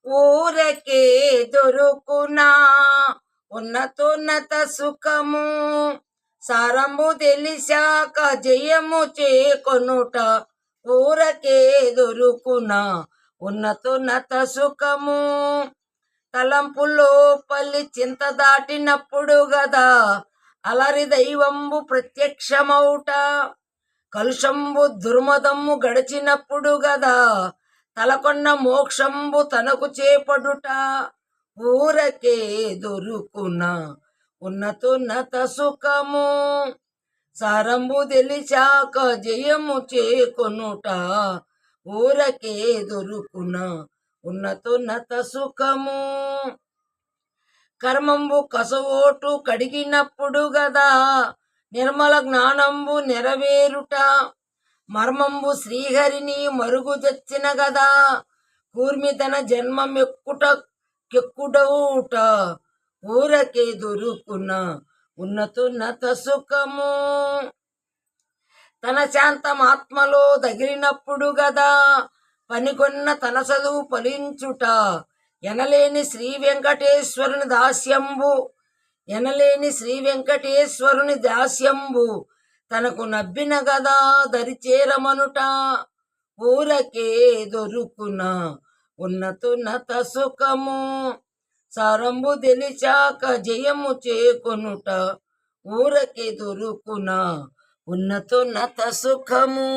ఊరకే దొరుకునా ఉన్నతోన్నత సుఖము, సారంబు తెలిసాక జయము చేకొనుట. ఊరకే దొరుకునా ఉన్నతోన్నత సుఖము, తలంపులో పల్లి చింత దాటినప్పుడు గదా అలరి దైవంబు ప్రత్యక్షమౌట. కలుషంబు దుర్మదమ్ము గడిచినప్పుడు గదా తలకొన్న మోక్షంబు తనకు చేపడుట. ఊరకే దొరుకున ఉన్నతోన్నత సుఖము, సారంబు తెలిచాక జయము చేకొనుట. ఊరకే దొరుకున ఉన్నతోన్నత సుఖము, కర్మంబు కసవోటు కడిగినప్పుడు గదా నిర్మల జ్ఞానంబు నెరవేరుట. మర్మంబు శ్రీహరిని మరుగుదచ్చిన గదా కూర్మి తన జన్మమెక్కుటకెక్కుడవుట. ఊరకే దొరుకున ఉన్నతోన్నత సుఖము, తన శాంతమాత్మలో దగిలినప్పుడు గదా పనికొన్న తన చదువు ఫలించుట. ఎనలేని శ్రీ వెంకటేశ్వరుని దాస్యంబు, ఎనలేని శ్రీ వెంకటేశ్వరుని దాస్యంబు తనకు నబ్బిన గదా దరిచేరమనుట. ఊరకే దొరుకున ఉన్నతోన్నత సుఖము, సారంబు తెలిచాక జయము చేకొనుట. ఊరకే దొరుకున ఉన్నతోన్నత సుఖము.